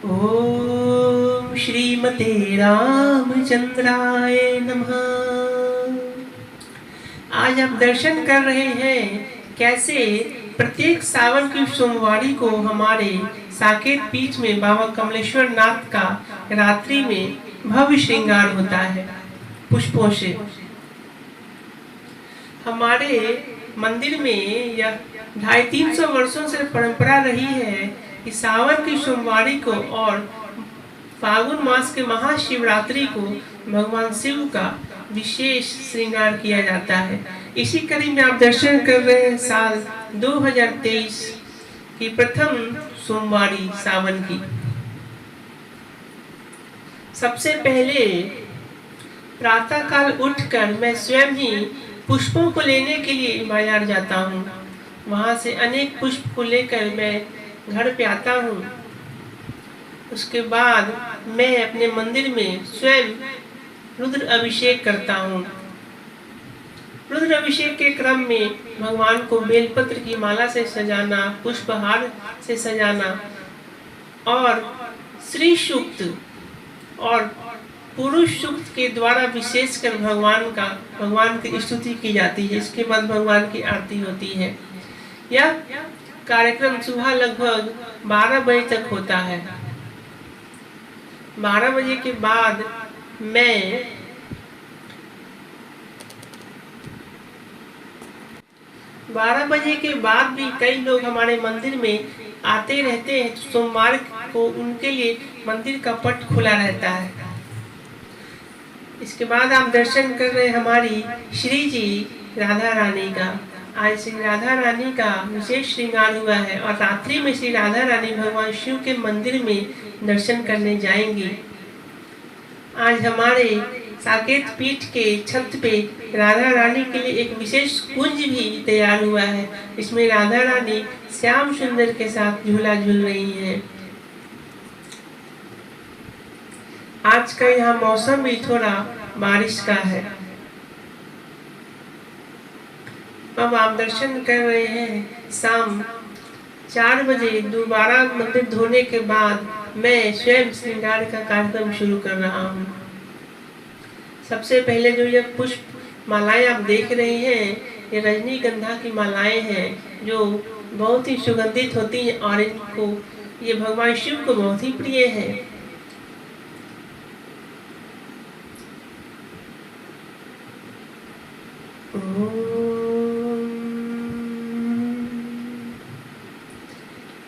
ओम श्रीमते रामचंद्राय नमः। आज हम दर्शन कर रहे हैं कैसे प्रत्येक सावन की सोमवारी को हमारे साकेत पीठ में बाबा कमलेश्वर नाथ का रात्रि में भव्य श्रृंगार होता है पुष्पों से। हमारे मंदिर में यह 250-300 वर्षों से परंपरा रही है कि सावन की सोमवारी को और फागुन मास के महाशिवरात्रि को भगवान शिव का विशेष श्रृंगार किया जाता है। इसी कड़ी में आप दर्शन कर रहे हैं साल 2023 की प्रथम सोमवारी सावन की। सबसे पहले प्रातः काल उठकर मैं स्वयं ही पुष्पों को लेने के लिए बाजार जाता हूँ। वहाँ से अनेक पुष्प को लेकर मैं घर पे आता हूँ। उसके बाद मैं अपने मंदिर में स्वयं रुद्र अभिषेक करता हूँ। रुद्र अभिषेक के क्रम में भगवान को बेलपत्र की माला से सजाना, पुष्पहार से सजाना और श्री सूक्त और पुरुष सूक्त के द्वारा विशेषकर भगवान की स्तुति की जाती है। इसके बाद भगवान की आरती होती है। यह कार्यक्रम सुबह लगभग 12 बजे तक होता है। 12 बजे के बाद मैं 12 बजे के बाद भी कई लोग हमारे मंदिर में आते रहते हैं। सोमवार को उनके लिए मंदिर का पट खुला रहता है। इसके बाद आप दर्शन कर रहे हैं हमारी श्री जी राधा रानी का। आज श्री राधा रानी का विशेष श्रृंगार हुआ है और रात्रि में श्री राधा रानी भगवान शिव के मंदिर में दर्शन करने जाएंगी। आज हमारे साकेत पीठ के छत पे राधा रानी के लिए एक विशेष कुंज भी तैयार हुआ है। इसमें राधा रानी श्याम सुंदर के साथ झूला झूल रही हैं। आज का यहाँ मौसम भी थोड़ा बारिश का है। अब आप दर्शन कर रहे हैं शाम 4 बजे दोबारा मंदिर धोने के बाद मैं स्वयं श्रृंगार का कार्यक्रम शुरू कर रहा हूँ। सबसे पहले जो ये पुष्प मालाएं आप देख रहे हैं, ये रजनीगंधा की मालाएं हैं जो बहुत ही सुगंधित होती हैं और इनको ये भगवान शिव को बहुत ही प्रिय है।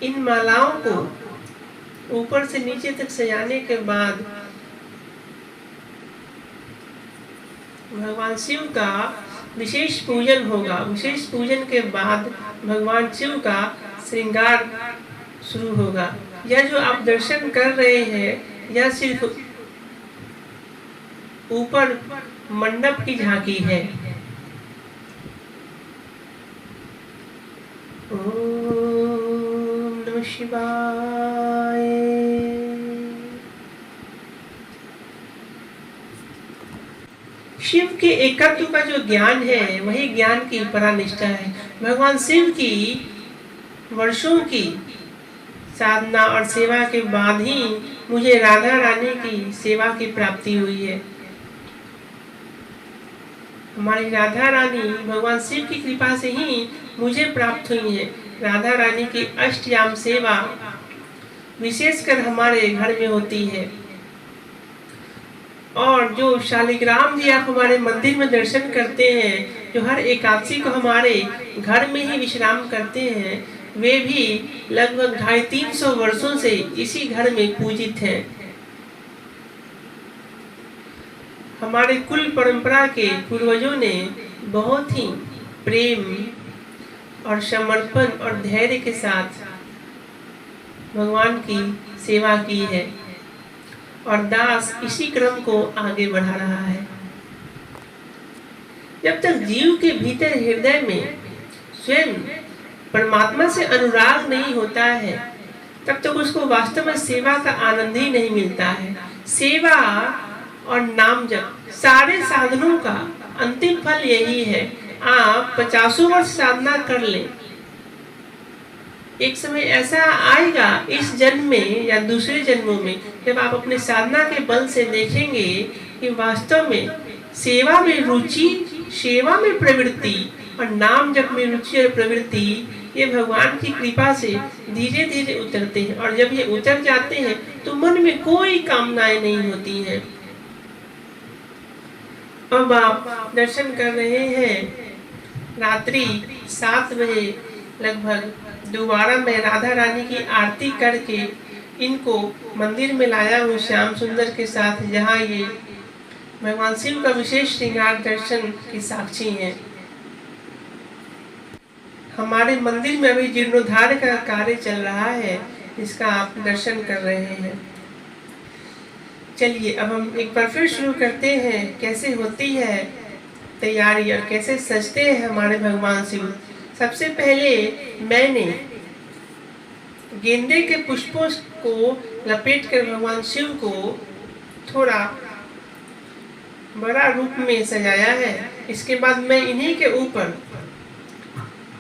इन मालाओं को ऊपर से नीचे तक सजाने के बाद भगवान शिव का विशेष पूजन होगा। विशेष पूजन के बाद भगवान शिव का श्रृंगार शुरू होगा। यह जो आप दर्शन कर रहे हैं यह सिर्फ ऊपर मंडप की झांकी है। ओम नमः शिवाय। शिव के एकत्व का जो ज्ञान है वही ज्ञान की परानिष्ठा है। भगवान शिव की वर्षों की साधना और सेवा के बाद ही मुझे राधा रानी की सेवा की प्राप्ति हुई है। हमारी राधा रानी भगवान शिव की कृपा से ही मुझे प्राप्त हुई है। राधा रानी की अष्टयाम सेवा विशेषकर हमारे घर में होती है। और जो शालिग्राम जी आप हमारे मंदिर में दर्शन करते हैं, जो हर एकादशी को हमारे घर में ही विश्राम करते हैं, वे भी लगभग 250-300 वर्षों से इसी घर में पूजित हैं। हमारे कुल परंपरा के पूर्वजों ने बहुत ही प्रेम और समर्पण और धैर्य के साथ भगवान की सेवा की है और दास इसी क्रम को आगे बढ़ा रहा है। जब तक जीव के भीतर हृदय में स्वयं परमात्मा से अनुराग नहीं होता है तब तक उसको वास्तव में सेवा का आनंद ही नहीं मिलता है। सेवा और नाम जप सारे साधनों का अंतिम फल यही है। आप 50 वर्ष साधना कर लें एक समय ऐसा आएगा इस जन्म में या दूसरे जन्मों में, जब आप अपने साधना के बल से देखेंगे कि वास्तव में सेवा में रुचि, सेवा में प्रवृत्ति और नाम जप में रुचि और प्रवृत्ति ये भगवान की कृपा से धीरे धीरे उतरते हैं। और जब ये उतर जाते हैं तो मन में कोई कामनाएं नहीं होती हैं। अब आप दर्शन कर रहे हैं, रात्रि 7 बजे लगभग दोबारा मैं राधा रानी की आरती करके इनको मंदिर में लाया हूँ श्याम सुंदर के साथ, जहाँ ये भगवान शिव का विशेष श्रृंगार दर्शन की साक्षी हैं। हमारे मंदिर में अभी जीर्णोद्धार का कार्य चल रहा है, इसका आप दर्शन कर रहे हैं। चलिए अब हम एक बार फिर शुरू करते हैं, कैसे होती है तैयारी और कैसे सजते हैं हमारे भगवान शिव। सबसे पहले मैंने गेंदे के पुष्पों को लपेटकर भगवान शिव को थोड़ा बड़ा रूप में सजाया है। इसके बाद मैं इन्हीं के ऊपर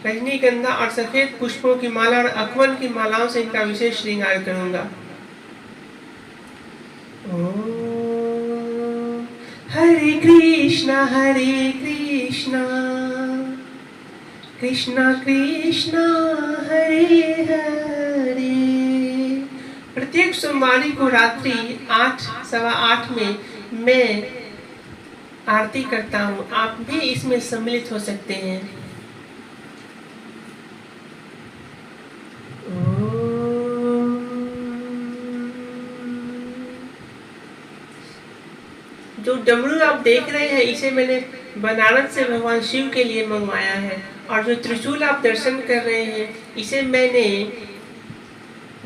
रजनीगंधा और सफेद पुष्पों की माला और अकवन की मालाओं से इनका विशेष श्रृंगार करूंगा। हरे कृष्णा कृष्णा कृष्णा हरे हरे। प्रत्येक सोमवारी को रात्रि 8, सवा 8 में मैं आरती करता हूँ, आप भी इसमें सम्मिलित हो सकते हैं। जो डमरू आप देख रहे हैं इसे मैंने बनारस से भगवान शिव के लिए मंगवाया है, और जो त्रिशूल आप दर्शन कर रहे हैं इसे मैंने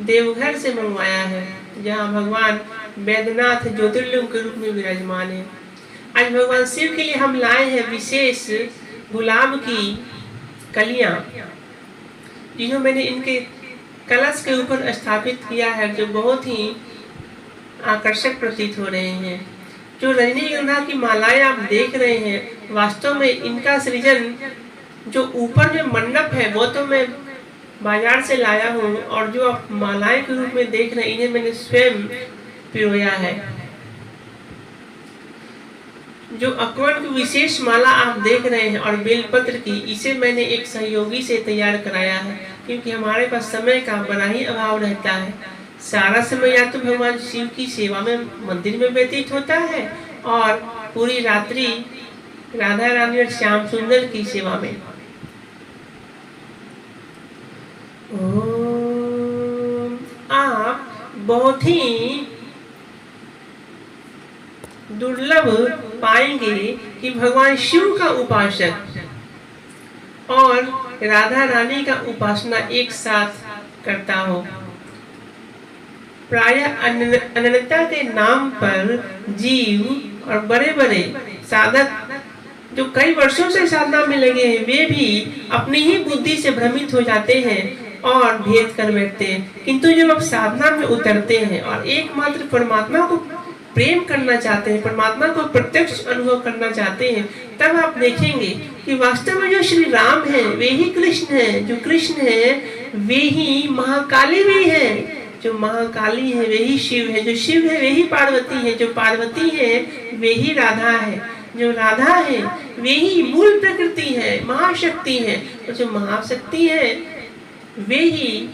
देवघर से मंगवाया है, जहाँ भगवान वैद्यनाथ ज्योतिर्लिंग के रूप में विराजमान है। आज भगवान शिव के लिए हम लाए हैं विशेष गुलाब की कलियां, जिन्हों मैंने इनके कलश के ऊपर स्थापित किया है, जो बहुत ही आकर्षक प्रतीत हो रहे हैं। जो रजनीगंधा की मालाएं आप देख रहे हैं, वास्तव में इनका सृजन जो ऊपर जो मंडप है वो तो मैं बाजार से लाया हूँ, और जो आप मालाएं के रूप में देख रहे हैं इन्हें मैंने स्वयं पिरोया है। जो अकवन की विशेष माला आप देख रहे हैं और बेलपत्र की, इसे मैंने एक सहयोगी से तैयार कराया है, क्योंकि हमारे पास समय का बड़ा ही अभाव रहता है। सारा समय या तो भगवान शिव की सेवा में मंदिर में व्यतीत होता है, और पूरी रात्रि राधा रानी और श्याम सुंदर की सेवा में। आप बहुत ही दुर्लभ पाएंगे कि भगवान शिव का उपासक और राधा रानी का उपासना एक साथ करता हो। प्रायः अनन्यता के नाम पर जीव और बड़े बड़े साधक जो कई वर्षों से साधना में लगे हैं, वे भी अपनी ही बुद्धि से भ्रमित हो जाते हैं और भेद कर बैठते हैं। किंतु जब आप साधना में उतरते हैं और एकमात्र परमात्मा को प्रेम करना चाहते हैं, परमात्मा को प्रत्यक्ष अनुभव करना चाहते हैं, तब आप देखेंगे कि वास्तव में जो श्री राम है वे ही कृष्ण है, जो कृष्ण है वे ही महाकाली भी है, जो महाकाली है वे ही शिव है, जो शिव है वे ही पार्वती है, जो पार्वती है वे ही राधा है, जो राधा है वे ही मूल प्रकृति है, महाशक्ति है, और जो महाशक्ति है वे ही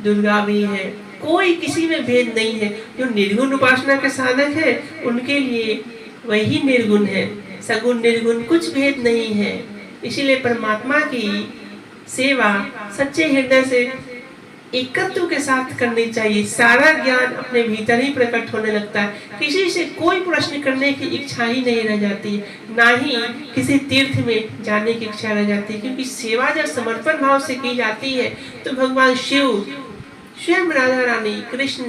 दुर्गा भी है। कोई किसी में भेद नहीं है। जो निर्गुण उपासना के साधक है उनके लिए वही निर्गुण है, सगुण निर्गुण कुछ भेद नहीं है। इसीलिए परमात्मा की सेवा सच्चे हृदय से एकत्व के साथ करनी चाहिए। सारा ज्ञान अपने भीतर ही प्रकट होने लगता है, किसी से कोई प्रश्न करने की इच्छा ही नहीं रह जाती, ना ही किसी तीर्थ में जाने की इच्छा रह जाती है, क्योंकि सेवा जब समर्पण भाव से की जाती है तो भगवान शिव, स्वयं राधा रानी, कृष्ण,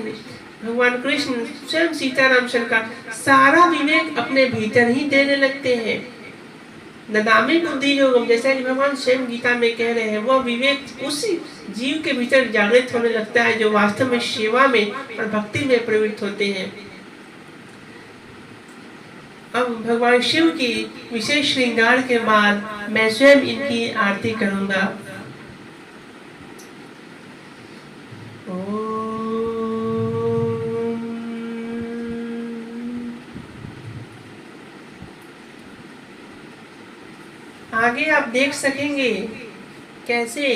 भगवान कृष्ण, स्वयं सीताराम सरकार सारा विवेक अपने भीतर ही देने लगते हैं। नदामी बुद्धि योगम, जैसा कि भगवान स्वयं गीता में कह रहे हैं, वो विवेक उसी जीव के भीतर जागृत होने लगता है जो वास्तव में सेवा में और भक्ति में प्रवृत्त होते हैं। अब भगवान शिव की विशेष श्रृंगार के बाद मैं स्वयं इनकी आरती करूंगा। आगे आप देख सकेंगे कैसे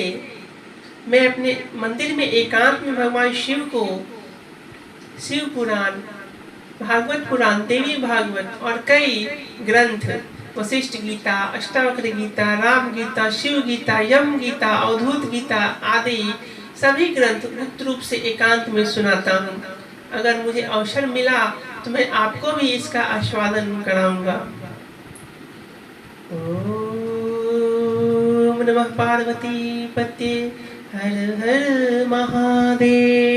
मैं अपने मंदिर में एकांत में भगवान शिव को शिव पुराण, भागवत पुराण, देवी भागवत और कई ग्रंथ, वशिष्ठ गीता, अष्टावक्र गीता, राम गीता, शिव गीता, यम गीता, अवधूत गीता आदि सभी ग्रंथ गुप्त रूप से एकांत में सुनाता हूँ। अगर मुझे अवसर मिला तो मैं आपको भी इसका आस्वादन कराऊंगा। ओम नमः पार्वती पते हर हर महादेव।